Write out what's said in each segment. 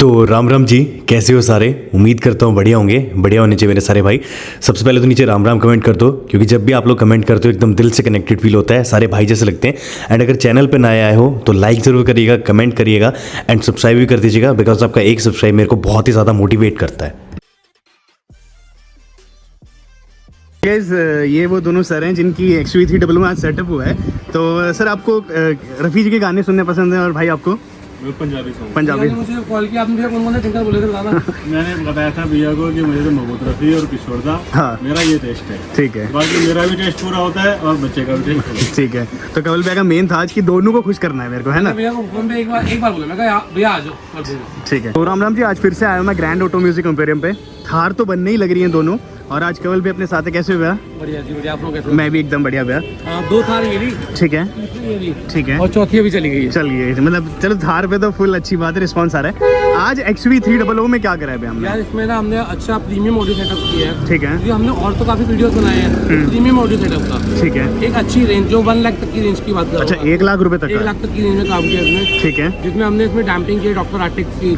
तो राम राम जी, कैसे हो सारे। उम्मीद करता हूँ बढ़िया होंगे, बढ़िया होने चाहिए मेरे सारे भाई। सबसे पहले तो नीचे राम राम कमेंट कर दो, क्योंकि जब भी आप लोग कमेंट करते हो एकदम दिल से कनेक्टेड फील होता है, सारे भाई जैसे लगते हैं। एंड अगर चैनल पे नए आए हो तो लाइक ज़रूर करिएगा, कमेंट करिएगा एंड सब्सक्राइब भी कर दीजिएगा, बिकॉज आपका एक सब्सक्राइब मेरे को बहुत ही ज़्यादा मोटिवेट करता है। गाइस, ये वो दोनों सर हैं जिनकी XUV300 में आज सेटअप हुआ है। तो सर, आपको रफ़ी जी के गाने सुनने पसंद हैं और भाई आपको पंजाबी सॉन्ग। पंजाबी। मुझे कॉल किया आपने, भैया कौन कौन से सिंगर बोले थे बताना। मैंने बताया था भैया को कि मुझे तो मोहम्मद रफ़ी और किशोर दा, हाँ, मेरा ये टेस्ट है। ठीक है, बाकी मेरा भी टेस्ट पूरा होता है और बच्चे का भी टेस्ट पूरा। ठीक है। तो कवल भैया का मेन था आज कि दोनों को खुश करना है मेरे को, है ना। भैया को फोन पे एक बार बोला, मैं कहा भैया आ जाओ। ठीक है। तो राम जी, आज फिर से आया हूँ मैं ग्रैंड ऑटो म्यूजिक एम्पोरियम पे। थार तो बनने ही लग रही हैं दोनों, और आज कवल भी अपने साथ है। कैसे हुआ? बढ़िया जी बढ़िया। आप लोग कैसे? मैं भी एकदम बढ़िया भैया। दो थार ये ली, ठीक है, ठीक है, और चौथी अभी चली गई। चल गई। मतलब चलो, थार पे तो फुल अच्छी बात है, रिस्पॉन्स आ रहा है। आज XUV300 में क्या करा है भैया हमने? यार इसमें ना हमने अच्छा प्रीमियम ऑडियो सेटअप किया है। ठीक है, क्योंकि हमने और तो काफी वीडियोस बनाए हैं प्रीमियम ऑडियो सेटअप का। ठीक है। एक अच्छी रेंज जो 1 लाख तक की रेंज की बात कर रहा हूं। अच्छा, 1 लाख रुपए तक 1 लाख तक की रेंज में काम किया इसमें। ठीक है, जिसमें हमने इसमें डैम्पिंग की, डॉक्टर आर्टिक्स की,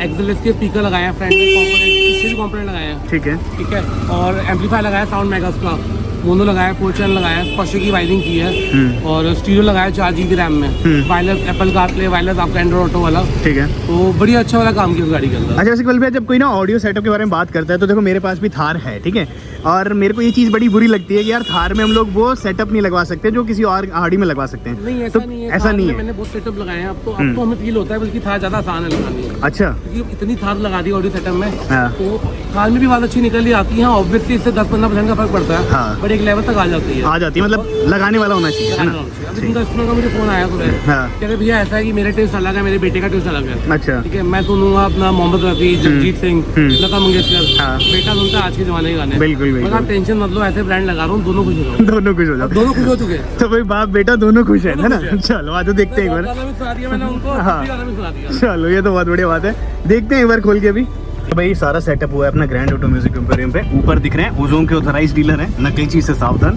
एक्सेलेस के स्पीकर लगाए हैं, फ्रंट में कंपोनेंट, पीछे भी कंपोनेंट लगाए हैं। ठीक है, ठीक है। और एम्पलीफायर लगाया साउंड मेगास का, मोनो लगाया, 4 चैनल लगाया, स्पर्श की वायरिंग की है, और स्टीरियो लगाया 4 GB रैम में, वायरलेस एप्पल कारप्ले, वायरलेस आपका एंड्रॉइड ऑटो वाला। ठीक है। तो बढ़िया अच्छा वाला काम किया उस गाड़ी के अंदर। अच्छा, वैसे कल भैया जब कोई ना ऑडियो सेटअप के बारे में बात करता है तो देखो, मेरे पास भी थार है, ठीक है। और मेरे को ये चीज़ बड़ी बुरी लगती है कि यार थार में हम लोग वो सेटअप नहीं लगवा सकते जो किसी और गाड़ी में लगवा सकते हैं। नहीं ऐसा तो नहीं है, ऐसा नहीं है। मैंने बहुत सेटअप लगाए हैं। अब तो हमें फील होता है बल्कि थार ज़्यादा आसान है लगानी। अच्छा, क्योंकि इतनी थार लगा दी ऑडियो सेटअप में, हाँ, तो थार में भी बात अच्छी निकल आती है। ऑब्वियसली इससे 10-15% का फर्क पड़ता है, हाँ, बट एक लेवल तक आ जाती है, मतलब लगाने वाला होना चाहिए, है ना। अभी कस्टमर का मुझे फोन आया सुबह, हाँ, कह रहे भैया ऐसा है कि मेरे टेस्ट अलग है, मेरे बेटे का टेस्ट अलग है। अच्छा, ठीक है, मैं सुनूंगा अपना मोहम्मद रफ़ी, जगजीत सिंह, लता मंगेशकर, हाँ, बेटा सुनता है आज के जमाने के गाने। बिल्कुल बिल्कुल। आप टेंशन मत लो, ऐसे ब्रांड लगा रहा हूँ, दोनों खुश हो जाओ। दोनों खुश हो जाओ। दोनों खुश हो चुके हैं। तो भाई बाप बेटा दोनों खुश है ना। चलो आज तो देखते हैं एक बार। गाना भी सुना दिया मैंने उनको, हाँ, गाना भी सुना दिया। चलो ये तो बहुत बढ़िया बात है, देखते हैं एक बार खोल के अभी। तो भाई सारा सेटअप हुआ है अपना ग्रैंड ऑटो म्यूजिक एम्पोरियम पे। ऊपर दिख रहे हैं ओजोन के ऑथराइज्ड डीलर हैं, नकली चीज से सावधान।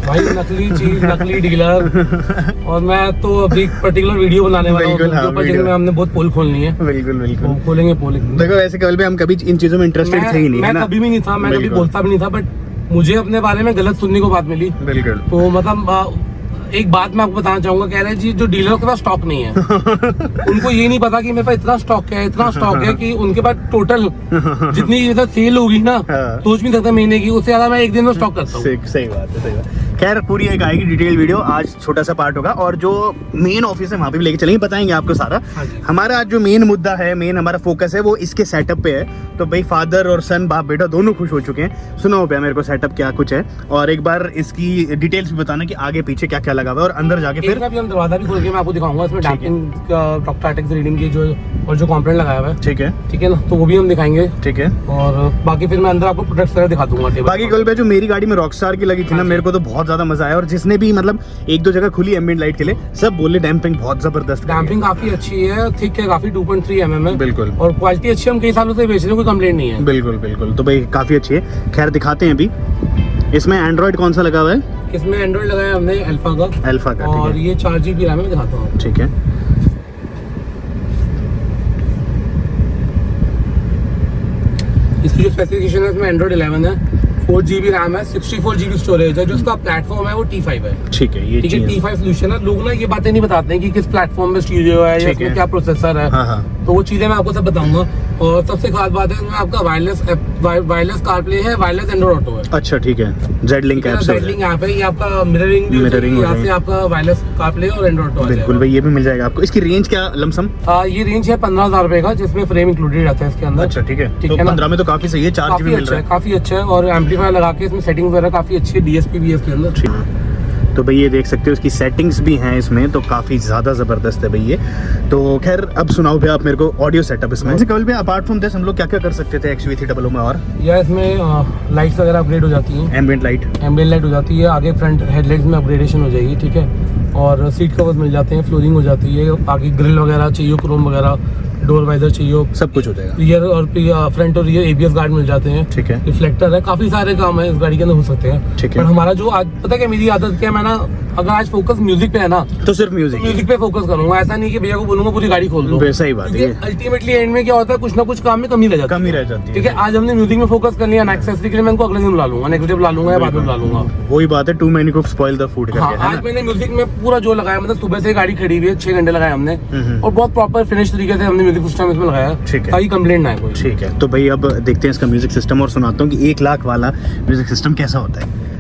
भाई नकली चीज, नकली डीलर। और मैं तो अभी पर्टिकुलर वीडियो बनाने वाला हूँ बिल्कुल, हाँ, ऊपर, जिसमें हमने बहुत पोल खोलनी है। बिल्कुल बिल्कुल, खोलेंगे पोल। देखो वैसे कल भी हम कभी इन चीजों में इंटरेस्टेड थे ही नहीं, है मैं ना। कभी भी नहीं था, मैं कभी बिल्कुल। बोलता भी नहीं था, बट मुझे अपने बारे में गलत सुनने को बात मिली। बिल्कुल। तो मतलब एक बात मैं आपको बताना चाहूंगा, कह रहे हैं जी जो डीलर के पास स्टॉक नहीं है उनको ये नहीं पता कि मेरे पास इतना स्टॉक है, इतना स्टॉक है कि उनके पास टोटल जितनी सेल होगी ना, सोच नहीं सकता महीने की, उससे ज्यादा मैं एक दिन में स्टॉक करता हूँ। सही बात है, सही बात। खैर पूरी एक आएगी डिटेल वीडियो, आज छोटा सा पार्ट होगा, और जो मेन ऑफिस है वहाँ पे भी लेके चलेंगे, बताएंगे आपको सारा। हमारा आज जो मेन मुद्दा है, मेन हमारा फोकस है वो इसके सेटअप पे है। तो भाई फादर और सन, बाप बेटा दोनों खुश हो चुके हैं। सुनाओ भैया मेरे को सेटअप क्या कुछ है, और एक बार इसकी डिटेल्स भी बताना कि आगे पीछे क्या क्या लगा हुआ है, और अंदर जाके फिर हम दरवाजा भी खोल के मैं आपको दिखाऊंगा। इसमें डैम्पिंग डॉक्टर आर्टिक्स रीडिंग की जो और जो कंपोनेंट लगाया हुआ है, ठीक है ना, तो वो भी हम दिखाएंगे। ठीक है, और बाकी फिर मैं अंदर आपको प्रोडक्ट्स वगैरह दिखा दूंगा। बाकी कल पे जो मेरी गाड़ी में रॉकस्टार की लगी थी ना, मेरे को तो बहुत ज्यादा मजा आया, और जिसने भी मतलब 1-2 जगह खुली एम्बिएंट लाइट के लिए, सब बोले डैम्पिंग बहुत जबरदस्त। डैम्पिंग काफी अच्छी है, थिक है काफी, 2.3 mm है। बिल्कुल, और क्वालिटी अच्छी, हम कई सालों से बेच रहे हैं, कोई कंप्लेंट नहीं है। बिल्कुल बिल्कुल, तो भाई काफी अच्छी है। खैर दिखाते हैं अभी। इसमें एंड्रॉइड कौन सा लगा हुआ है? इसमें एंड्रॉइड लगाया हमने अल्फा का, और ये 4 GB रैम है, मैं दिखाता हूँ। ठीक है, इसकी जो स्पेसिफिकेशन है, इसमें एंड्रॉइड 11 है, 4 GB रैम है, 64 GB स्टोरेज है, जो इसका प्लेटफॉर्म है वो T5 है। ठीक है, ये T5 सोल्यूशन है। लोग ना ये बातें नहीं बताते हैं कि किस प्लेटफॉर्म में स्टीरियो है या इसमें क्या प्रोसेसर है। हाँ, तो वो चीजें मैं आपको सब बताऊंगा। और सबसे खास बात है इसमें आपका वायरलेस कारप्ले है, वायरलेस एंड्रॉइड ऑटो है। अच्छा, ठीक है, जेडलिंक ऐप है, ये आपका मिररिंग यहाँ से आपका वायरलेस कारप्ले और एंड्रॉइड ऑटो। बिल्कुल भाई, ये भी मिल जाएगा आपको। इसकी रेंज क्या लमसम? ये रेंज है 15,000 रुपए का, जिसमें फ्रेम इंक्लूडेड रहता है इसके अंदर। अच्छा, ठीक है, तो 15 में तो काफी सही है, 4 GB मिल रहा है, काफी अच्छा है। और एम्पलीफायर लगा के इसमें सेटिंग वगैरह काफी अच्छी है, DSP भी है इसके अंदर। तो भाई ये देख सकते हो, इसकी सेटिंग्स भी हैं इसमें, तो काफ़ी ज़्यादा ज़बरदस्त है भाई ये। तो खैर अब सुनाओ भैया आप मेरे को ऑडियो सेटअप इसमें। वैसे कल भी अपार्ट फ्रॉम दिस हम लोग क्या क्या कर सकते थे XUV300 में? और या इसमें लाइट्स वगैरह अपग्रेड हो जाती हैं, एम्बिएंट लाइट हो जाती है, आगे फ्रंट हेडलाइट्स में अपग्रेडेशन हो जाएगी। ठीक है, और सीट कवर्स मिल जाते हैं, फ्लोरिंग हो जाती है, आगे ग्रिल वगैरह चाहिए, क्रोम वगैरह डोर वाइजर चाहिए हो, सब कुछ हो जाएगा। रियर और फ्रंट और रियर ABS गार्ड मिल जाते हैं, ठीक है। रिफ्लेक्टर है, काफी सारे काम है इस गाड़ी के अंदर हो सकते हैं। ठीक है। पर हमारा जो आज पता है क्या मेरी आदत क्या है, मैं ना अगर आज फोकस म्यूजिक पे है ना तो सिर्फ म्यूजिक म्यूजिक पे फोकस करूंगा, ऐसा नहीं कि भैया को बोलूंगा पूरी गाड़ी खोल दो। सही बात है। अल्टीमेटली एंड में क्या होता है, कुछ ना कुछ काम में कमी रह जाती है, कमी रह जाती है। ठीक है। आज हमने म्यूजिक में फोकस कर लिया, एक्सेसरी के लिए मैं इनको अगले दिन बुला लूंगा, नेक्स्ट डे बुला लूंगा या बाद में बुला लूंगा। वही बात है, too many cook spoil the food हाँ, करके, है आज ना? मैंने म्यूजिक में पूरा जो लगाया, मतलब सुबह से गाड़ी खड़ी हुई है, 6 घंटे लगाए हमने और बहुत प्रॉपर फिनिश तरीके से हमने म्यूजिक सिस्टम इसमें लगाया, ठीक है। ताकि कंप्लेंट ना आए कोई। ठीक है, तो भाई अब देखते हैं इसका म्यूजिक सिस्टम और सुनाता हूँ कि 1 लाख वाला म्यूजिक सिस्टम कैसा होता है।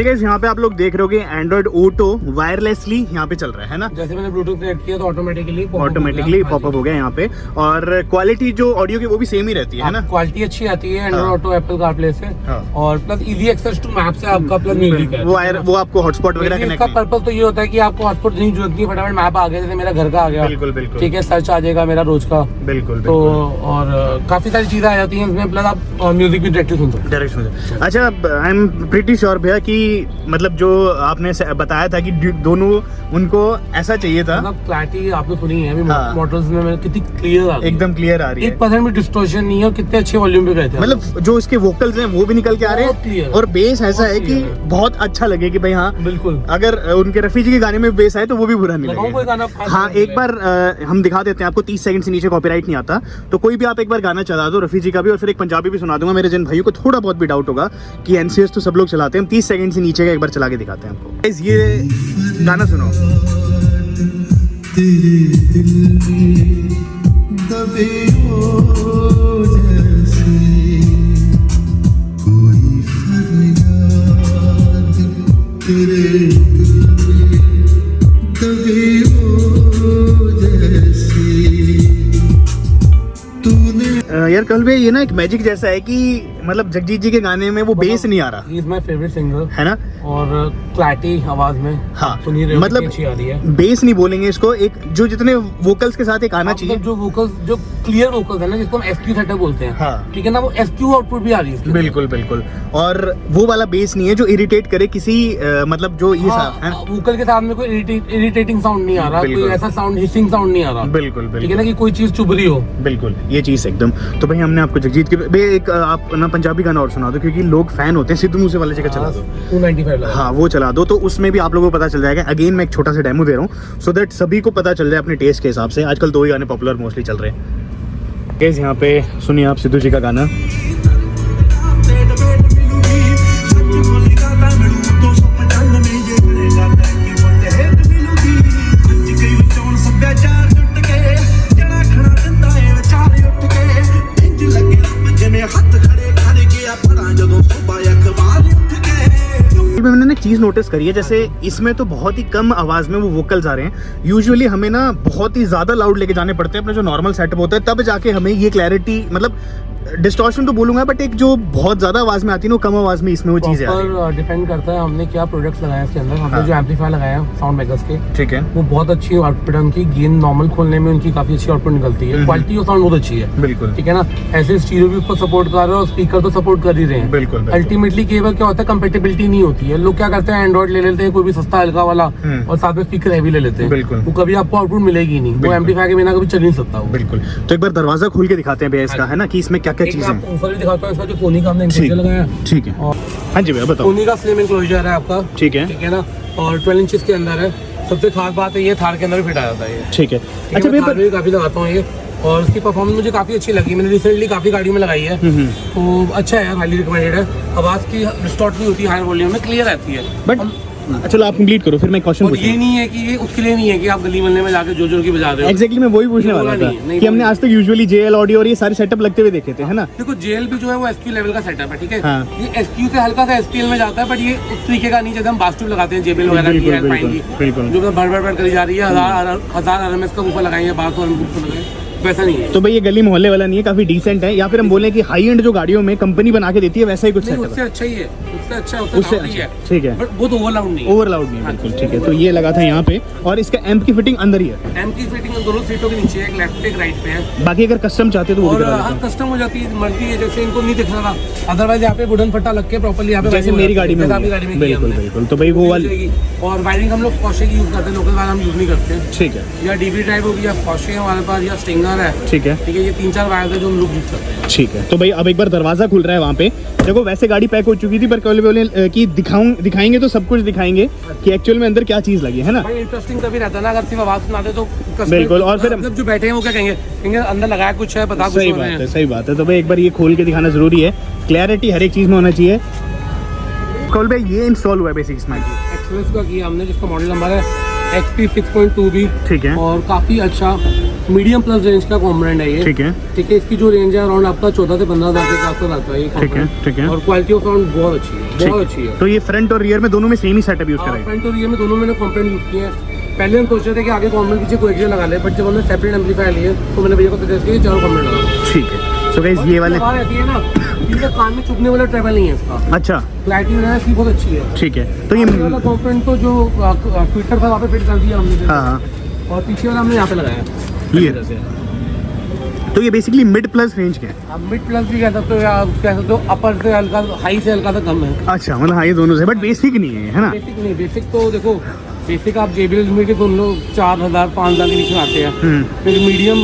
गाइस यहाँ पे आप लोग देख रहे होगे एंड्रॉइड ऑटो वायरलेसली यहाँ पे चल रहा है ना? जैसे मैंने ब्लूटूथ कनेक्ट किया तो ऑटोमेटिकली पॉपअप हो गया यहाँ पे। और क्वालिटी जो ऑडियो की वो भी सेम ही रहती है ना? क्वालिटी अच्छी आती है एंड्रॉइड हाँ। ऑटो एप्पल कारप्ले से, हाँ। और plus easy access to map से आपका, प्लस म्यूजिक है। वो आपको हॉटस्पॉट वगैरह इसका कनेक्ट पर्पस तो ये होता है कि आपको हॉटस्पॉट नहीं जरूरत नहीं, फटाफट मैप आ गया, जैसे मेरा घर का आ गया, बिल्कुल बिल्कुल ठीक है, सर्च आ जाएगा मेरा रोज का, बिल्कुल तो और काफी सारी चीजें आ जाती हैं इसमें, प्लस आप म्यूजिक भी डायरेक्टली सुन सकते हैं। डायरेक्ट सुन। अच्छा, आई एम प्रीटी श्योर भैया कि मतलब जो आपने बताया था कि दोनों उनको ऐसा चाहिए था, मतलब क्लैरिटी आपने सुनी है अभी हाँ। मॉडल्स में कितनी क्लियर आ रही है, एकदम क्लियर आ रही है, 1% भी डिस्टॉर्शन नहीं है, और कितने अच्छे वॉल्यूम पे गए थे, मतलब जो इसके वोकल्स हैं वो भी निकल के आ रहे बहुत clear हैं, है। और बेस ऐसा बहुत है कि clear है। बहुत अच्छा लगे कि भाई हाँ, बिल्कुल। अगर उनके रफी जी के गाने में बेस आए तो वो भी बुरा नहीं लगाऊं कोई लगेगा। गाना? हाँ, एक बार हम दिखा देते हैं आपको, 30 सेकंड से नीचे कॉपीराइट नहीं आता, तो कोई भी आप एक बार गाना चला दो रफी जी का भी, और फिर एक पंजाबी भी सुना दूंगा। मेरे जिन भाइयों को थोड़ा बहुत भी डाउट होगा कि एनसीएस तो सब लोग चलाते हैं, 30 सेकंड से नीचे का एक बार चला के दिखाते हैं आपको। Guys, ये गाना सुनो। तेरे दिल में दबे हो जैसे कोई फरियाद, तेरे दिल में दबे हो जैसे तूने। यार कल भी ये ना एक मैजिक जैसा है कि मतलब जगजीत जी के गाने में वो बेस नहीं आ रहा he is my favourite singer, है ना? और क्लैरिटी आवाज में हाँ, सुनी रहे हो, मतलब कितनी अच्छी आ रही है। बेस नहीं बोलेंगे इसको, एक जो जितने वोकल्स के साथ एक आना चाहिए, मतलब जो वोकल्स, जो क्लियर वोकल्स है ना, जिसको हम SQ सेटअप बोलते हैं, हाँ। ठीक है ना, वो SQ आउटपुट भी आ रही है इसके अंदर। बिल्कुल बिल्कुल। और वो वाला बेस नहीं है जो इरिटेट करे किसी मतलब जो ये सा है। वोकल के साथ में कोई इरिटेटिंग साउंड नहीं आ रहा, बिल्कुल। कोई ऐसा साउंड हिसिंग साउंड नहीं आ रहा, बिल्कुल ठीक है ना, कि कोई चीज चुभ रही हो। बिल्कुल ये चीज एकदम। तो भाई हमने आपको जगजीत के एक आप ना पंजाबी गाना और सुना दो, क्योंकि लोग फैन होते हैं। सिद्धू मूसे वाले जगह चला दो, 295 लगा। हाँ वो चला दो, तो उसमें भी आप लोगों को पता चल जाएगा। अगेन मैं एक छोटा सा डेमो दे रहा हूँ सो दैट सभी को पता चल जाए अपने टेस्ट के हिसाब से। आजकल 2 ही गाने पॉपुलर मोस्टली चल रहे हैं। गाइस यहाँ पे सुनिए आप सिद्धू जी का गाना। मैंने एक चीज नोटिस करी है, जैसे इसमें तो बहुत ही कम आवाज में वो वोकल्स आ रहे हैं। यूजुअली हमें ना बहुत ही ज्यादा लाउड लेके जाने पड़ते हैं अपने जो नॉर्मल सेटअप होता है, तब जाके हमें ये क्लैरिटी, मतलब डिस्टॉर्शन तो बोलूंगा, बट एक जो बहुत ज्यादा आवाज में आती है ना, कम आवाज में इसमें वो चीजें आ रही हैं। पर डिपेंड करता है हमने क्या प्रोडक्ट्स लगाए हैं इसके अंदर। हमने हाँ। जो एम्पलीफायर लगाया है साउंड मेकर्स के, ठीक है, वो बहुत अच्छी आउटपुट है उनकी। गेन नॉर्मल खोलने में उनकी काफी अच्छी आउटपुट निकलती है, क्वालिटी और साउंड बहुत अच्छी है, बिल्कुल ठीक है ना। ऐसे स्टीरियो भी उसको सपोर्ट कर रहे हैं और स्पीकर तो सपोर्ट कर ही रहे हैं। बिल्कुल, बिल्कुल। अल्टीमेटली केवल क्या होता है, कंपेटेबिलिटी नहीं होती है। लोग क्या करते हैं, एंड्रॉइड ले लेते हैं कोई भी सस्ता हल्का वाला, और साथ में स्पीकर हैवी ले लेते हैं, बिल्कुल। वो कभी आपको आउटपुट मिलेगी नहीं, वो बिल्कुल। एम्पलीफायर के बिना कभी चल नहीं सकता वो। बिल्कुल। तो एक बार दरवाजा खोल के दिखाते हैं भैया इसका, है ना, कि इसमें क्या क्या एक चीजें मैं हैं। आपको ऊपर भी दिखाता हूँ, इसका जो सोनी का हमने ठीक इंक्लोजर लगाया है, ठीक है। और हाँ जी भैया बताओ। सोनी का स्लिम इंक्लोजर है आपका, ठीक है, ठीक है ना, और 12 इंच के अंदर है। सबसे खास बात है ये थार के अंदर भी फिट आ जाता है ये, ठीक है। ठीक अच्छा है। मैं भैया थार में भी काफी लगाता हूँ ये, और इसकी परफॉर्मेंस मुझे काफी अच्छी लगी। मैंने रिसेंटली काफी गाड़ियों में लगाई है, तो अच्छा है, हाईली रिकमेंडेड है। आवाज की डिस्टॉर्ट नहीं होती, हाई वॉल्यूम में क्लियर रहती है। बट चलो आप कंप्लीट करो फिर मैं क्वेश्चन और ये नहीं है कि ये उसके लिए नहीं है कि आप गली मोहल्ले में जाके जोर जोर की बजा रहे हो। एग्जैक्टली मैं वही पूछने वाला था नहीं, कि हमने आज तक यूजुअली जेएल ऑडियो और ये सारे सेटअप लगते हुए देखे थे, है ना? देखो जेल भी जो है वो एसक्यू लेवल का सेटअप है, ठीक है। हाँ। ये एसक्यू से हल्का सा एसपीएल में जाता है, बट ये उस तरीके का नहीं जैसे हम बास ट्यूब लगाते हैं जेबीएल वगैरह की, बिल्कुल, एल्पाइन की, बिल्कुल। जो भर भर करी जा रही है, हजार आरएमएस का ऊपर लगाएंगे, 1200 ऊपर लगाएंगे, वैसा नहीं है। तो भाई ये गली मोहल्ले वाला नहीं है, काफी डिसेंट है, या फिर हम बोले कि हाई एंड जो गाड़ियों में कंपनी बना के देती है वैसा ही कुछ नहीं, सेटअप उससे है। अच्छा ही है, उससे अच्छा उससे loud ही है, अच्छा, ठीक है, बट वो तो ओवरलाउड नहीं है। ओवरलाउड नहीं है, बिल्कुल ठीक है। तो ये लगा था यहाँ पे, और इसका एम्प की फिटिंग अंदर ही है, एम की फिटिंग दोनों सीटों के नीचे है, एक लेफ्ट एक राइट पे है। बाकी अगर कस्टम चाहते तो वो भी और करा देते हाँ हैं। कस्टम हो जाती है, मर्जी है, जैसे इनको नहीं दिख रहा था, अदरवाइज यहाँ पे वुडन फट्टा लग के प्रॉपर्ली यहाँ पे जैसे wiring मेरी हो गाड़ी में जाती है, हुई आपकी है। गाड़ी में किया बिल्कुल हमने। बिल्कुल। तो भाई वो वाली जाएगी। और वायरिंग हम लोग पॉशे की यूज करते हैं, लोकल वायर हम यूज नहीं करते हैं। ठीक है, या डीबी ड्राइव होगी, या पॉशे है हमारे पास, या स्टिंगर है, ठीक है, ठीक है। ये 3-4 वायर है जो हम लोग यूज करते हैं। ठीक है। तो भाई अब एक बार दरवाजा खुल रहा है वहाँ पे, देखो वैसे गाड़ी पैक हो चुकी थी, पर केवल बोले कि दिखाएंगे तो सब कुछ दिखाएंगे कि एक्चुअल में अंदर क्या चीज लगी है ना। भाई इंटरेस्टिंग तभी रहता है ना, अगर सिर्फ आवाज सुनाते तो बिल्कुल, और फिर मतलब जो बैठे हैं वो क्या कहेंगे अंदर लगाया कुछ है, बता कुछ सही हो रहे बात है, हैं। सही बात है। तो भाई एक बार ये खोल के दिखाना जरूरी है, क्लैरिटी हर एक चीज में होना चाहिए। कौल भाई ये इंस्टॉल हुआ है बेसिक इसमें, एक्सप्रेस का किया हमने, जिसका मॉडल नंबर है XP 6.2B, ठीक है, और काफी अच्छा मीडियम प्लस रेंज का कॉम्पोनेंट है ये, ठीक है, ठीक है। इसकी जो रेंज है अराउंड आपका 14 से 15,000 के आसपास आता है ये ठीक है, component। ठीक है। और क्वालिटी ऑफ साउंड बहुत अच्छी है, ठीक बहुत अच्छी है। तो ये फ्रंट और रियर में दोनों में सेम ही सेटअप यूज करेंगे। फ्रंट और रियर में दोनों मैंने कॉम्पोनेंट यूज किए हैं। पहले हम सोच रहे थे कि आगे कॉम्पोनेंट पीछे कोई लगा ले, बट जब हमने सेपरेट एम्पलीफायर लिए तो मैंने भैया को सजेस्ट किया 4 कॉम्पोनेंट लगा। ठीक है। सो गाइस ये वाले, बात ऐसी है ना, ये कान में चुभने वाला ट्रेवल नहीं है इसका, अच्छा क्लैरिटी जो है इसकी बहुत अच्छी है। ठीक है। तो ये आगे वाला कॉम्पोनेंट तो जो ट्विटर था वहाँ पे फिट कर दिया हमने, हाँ हाँ, और पीछे वाला हमने यहाँ पे लगाया। ये तो ये बेसिकली मिड प्लस रेंज के हैं। आप मिड प्लस भी कह सकते हो, या आप कह सकते हो अपर से हल्का, हाई से हल्का सा कम है। अच्छा, मतलब हाँ ये दोनों से, बट बेसिक नहीं है ना। बेसिक नहीं, बेसिक तो देखो, बेसिक आप JBL में के दोनों लोग 4,000-5,000 के बीच में आते हैं। फिर मीडियम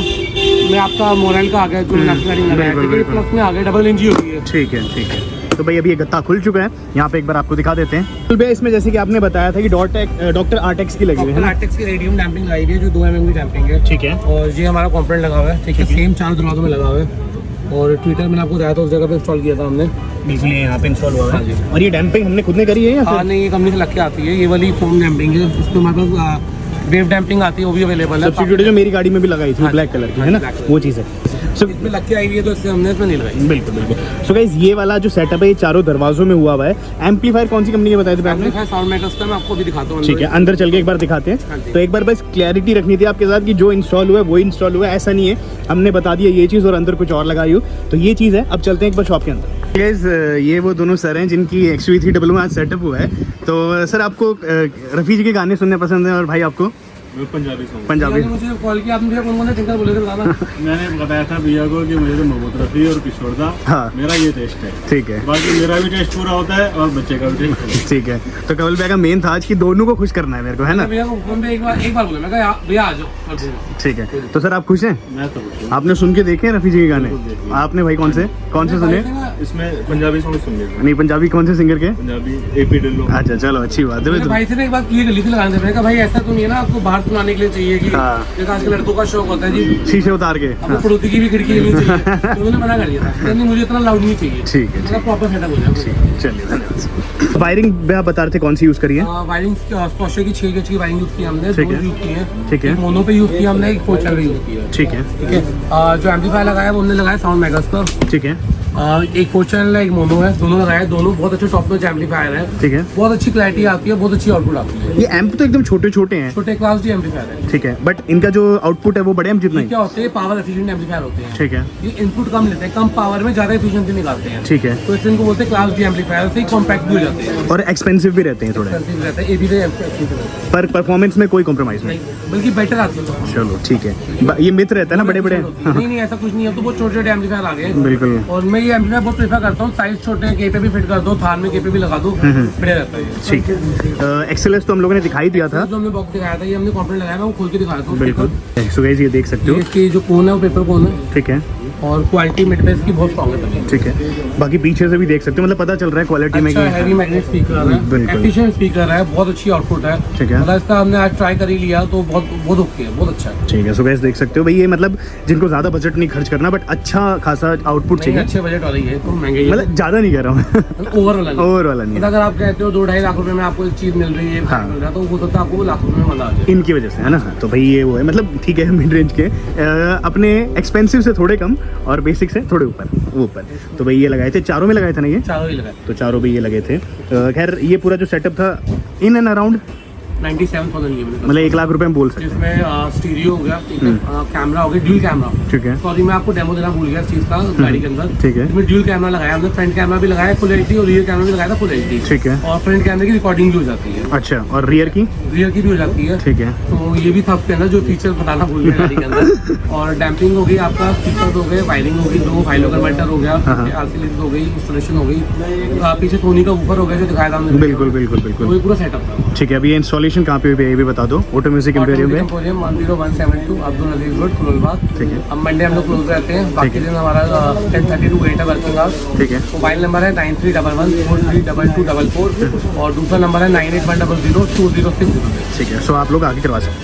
में आपका मोरल का आ गया, जो नेशनल लगाया, बिल्कुल, ठीक है। बिल्कुल। प्लस में आ गया, डबल इंची होगी है। ठीक है, ठीक है। तो भाई अभी ये गत्ता खुल चुका है, यहाँ पे एक बार आपको दिखा देते हैं। तो भैया इसमें जैसे कि आपने बताया था कि डॉक्टर आर्टेक्स की लगी हुई है ना। आर्टेक्स की रेडियम डैम्पिंग लगाई हुई है, जो 2 mm की डैम्पिंग है, ठीक है, और ये हमारा कॉम्पोनेंट लगा हुआ है, ठीक है। सेम 4 दरवाजों में लगा हुआ है, और ट्विटर मैंने आपको बताया था, उस जगह पे इंस्टॉल किया था हमने। बिल्कुल ये यहाँ पे इंस्टॉल हुआ हाँ है। जी। और ये डैम्पिंग हमने खुद ने करी है या हाँ फिर? नहीं, ये कंपनी से लग के आती है, ये वाली फोम डैम्पिंग है। इसमें हमारे पास वेव डैम्पिंग आती है, वो भी अवेलेबल है। सब्स्टिट्यूट जो मेरी गाड़ी में भी लगाई थी हाँ, ब्लैक कलर की, हाँ, है ना, black color। वो चीज़ है। सो इसमें लग के आई हुई है, तो इससे हमने इसमें नहीं लगाई। बिल्कुल बिल्कुल। सो गाइस ये वाला जो सेटअप है ये चारों दरवाजों में हुआ है। एम्पलीफायर कौन सी कंपनी के बताए थे आपने? एम्पलीफायर साउंड मेकर्स का मैं आपको भी दिखाता हूँ। ठीक है, अंदर चल के एक बार दिखाते हाँ हैं। जी। तो एक बार बस क्लैरिटी रखनी थी आपके साथ कि जो इंस्टॉल हुआ है वो इंस्टॉल हुआ है, ऐसा नहीं है हमने बता दिया ये चीज़ और अंदर कुछ और लगाई हो। तो ये चीज़ है। अब चलते हैं एक बार शॉप के अंदर। गाइस ये वो दोनों सर हैं जिनकी XUV300 में आज सेटअप हुआ है। तो सर आपको रफ़ी जी के गाने सुनने पसंद हैं, और भाई आपको पंजाबी सॉन्ग पंजाबी? मुझे कॉल किया आपने, भैया कौन कौन से सिंगर बोले थे बताना। मैंने बताया था भैया को कि मुझे तो मोहम्मद रफ़ी और किशोर दा, हाँ। मेरा ये टेस्ट है। ठीक है, बाकी मेरा भी टेस्ट पूरा होता है और बच्चे का भी टेस्ट होता है। ठीक है। तो कवल भाई का मेन था आज कि दोनों को खुश करना है मेरे को, है ना? भैया को फोन पे एक बार बोला, मैं कहा भैया आ जाओ कर दूंगा। ठीक है। तो सर आप खुश हैं? मैं तो खुश हूँ। आपने सुन के देखे हैं रफ़ी जी के गाने? बिल्कुल देखे। आपने भाई कौन से सुने? इसमें पंजाबी सॉन्ग सुन लेते नहीं, पंजाबी कौन से सिंगर के? पंजाबी AP ढिल्लों। अच्छा चलो, अच्छी बात है। मेरे भाई से ना एक बात क्लियर कर ली थी लगाने से, मैंने कहा भाई ऐसा तो नहीं है ना आपको बाहर सुनाने के लिए चाहिए कि हाँ। जैसे आजकल लड़कों का शौक होता है जी, शीशे उतार के। आपको पड़ोसी की भी खिड़की लेनी चाहिए, तो उन्होंने मना कर दिया था, नहीं मुझे इतना लाउड नहीं चाहिए, ठीक है, मेरा प्रॉपर सेटअप हो जाए। चलिए धन्यवाद। वायरिंग भी आप बता रहे थे कौन सी यूज करी है? वायरिंग स्पॉशे की 6 गज की वायरिंग यूज की हमने, ठीक 2 है। यूज की है, ठीक है। एक मोनो पे यूज किया हमने, एक 4 चैनल यूज किया है, ठीक है, ठीक है। जो एम्पलीफायर लगाया वो हमने लगाया साउंड मेकर्स का, ठीक है, एक 4 चैनल है, एक मोनो है, दोनों लगाए, दोनों बहुत अच्छे टॉप नॉच एम्पलीफायर है, ठीक है। बहुत अच्छी क्लैरिटी आती है, बहुत अच्छी आउटपुट आती है, ये एम्प तो एकदम छोटे छोटे हैं, छोटे क्लास डी एम्पलीफायर है। ठीक है, बट इनका जो आउटपुट है वो बड़े एम्प जितना ये ही? क्या होते हैं, पावर एफिशिएंट एम्पलीफायर होते हैं, ठीक है, ये इनपुट कम लेते हैं, कम पावर में ज्यादा एफिशिएंसी निकालते हैं, ठीक है। तो इसलिए इनको बोलते हैं क्लास डी एम्पलीफायर, से कॉम्पैक्ट भी हो जाते हैं, और एक्सपेंसिव भी रहते हैं थोड़े, एक्सपेंसिव रहते हैं, ए भी से एक्सपेंसिव रहते हैं, पर परफॉर्मेंस में कोई कॉम्प्रोमाइज नहीं। नहीं बल्कि बेटर आती है। चलो ठीक है। ये मिथ रहता है ना बड़े बड़े। नहीं नहीं ऐसा कुछ नहीं है, तो बहुत छोटे छोटे एम्पलीफायर आ गए, बिल्कुल। और मैं ये एम्पलीफायर बहुत प्रेफर करता हूँ, साइज छोटे हैं, के पे भी फिट कर दो, थान में के पे भी लगा दो, बढ़िया रहता है ये। ठीक है। एक्सेलेस तो हम लोगों ने दिखाई दिया था। जो हमने बॉक्स दिखाया था, ये हमने कॉम्पोनेंट लगाया, मैं वो खोल के दिखाया था। बिल्कुल। सो गाइस ये देख सकते हो, इसकी जो कोन है वो पेपर कोन है, ठीक है, और क्वालिटी मिड बेस की बहुत स्ट्रॉन्ग है। ठीक है, बाकी पीछे से भी देख सकते हो, मतलब पता चल रहा है क्वालिटी में अच्छा कि हैवी मैग्नेट स्पीकर है, बिल्कुल। एफिशिएंट स्पीकर है, बहुत अच्छी आउटपुट है। ठीक है। मतलब इसका हमने आज ट्राई कर ही लिया तो बहुत ओके है, बहुत अच्छा है। ठीक है। सो गैस देख सकते हो भाई, ये मतलब जिनको ज़्यादा बजट नहीं खर्च करना बट अच्छा खासा आउटपुट नहीं, चाहिए, अच्छे बजट वाली है तो महंगे ही मतलब ज़्यादा नहीं कह रहा हूँ ओवरऑल ओवर वाला नहीं है। अगर आप कहते हो 2-2.5 लाख रुपए में आपको एक चीज मिल रही है, हाँ। मिल रहा है, तो हो सकता है आपको लाख रुपए में मजा आ जाए। इनकी वजह से है ना। तो भाई ये वो है, मतलब ठीक है मिड रेंज के अपने एक्सपेंसिव से थोड़े कम और बेसिक से थोड़े ऊपर। तो भाई ये लगाए थे, चारों में लगाए थे ना ये, चारों ही लगाए तो चारों भी ये लगे थे। खैर ये पूरा जो सेटअप था इन एंड अराउंड 97,000 की मतलब 1 लाख रुपए में बोल सकते जिसमें स्टीरियो हो गया, ठीक है, कैमरा हो गया, ड्यूल कैमरा। हैं। ठीक है। सॉरी मैं आपको डेमो देना भूल गया इस चीज का गाड़ी के अंदर। ठीक है। इसमें ड्यूल कैमरा लगाया हमने, फ्रंट कैमरा भी लगाया फुल एचडी और रियर कैमरा भी लगाया था फुल एचडी। ठीक है। और फ्रंट कैमरे की रिकॉर्डिंग भी हो जाती है, अच्छा, और रियर की? रियर की भी हो जाती है। ठीक है। तो ये भी था उसके अंदर जो फीचर बताना भूल गया गाड़ी के अंदर। और डैम्पिंग हो गई, आपका स्पीकर हो गए, वायरिंग हो गई, 2 फाइलों कन्वर्टर हो गया, आरसीएल हो गई, इंस्टॉलेशन हो गई, पीछे सोनी का ऊपर हो गया जो दिखाया था हमने। बिल्कुल बिल्कुल तो बिल्कुल। ये पूरा सेटअप था। ठीक है, अभी ये इंस्टॉलेशन कहाँ पे हुई है ये भी बता दो। ऑटो म्यूजिक एम्पोरियम में। 10172 अब्दुल नजीर रोड कुलबाग। ठीक है। अब मंडे हम लोग क्लोज रहते हैं, बाकी दिन हमारा 10:30 to 8 है वर्किंग आवर्स। ठीक है। मोबाइल नंबर है 9311432244 और दूसरा नंबर है 9810020606। ठीक है। सो आप लोग आगे करवा सकते हैं।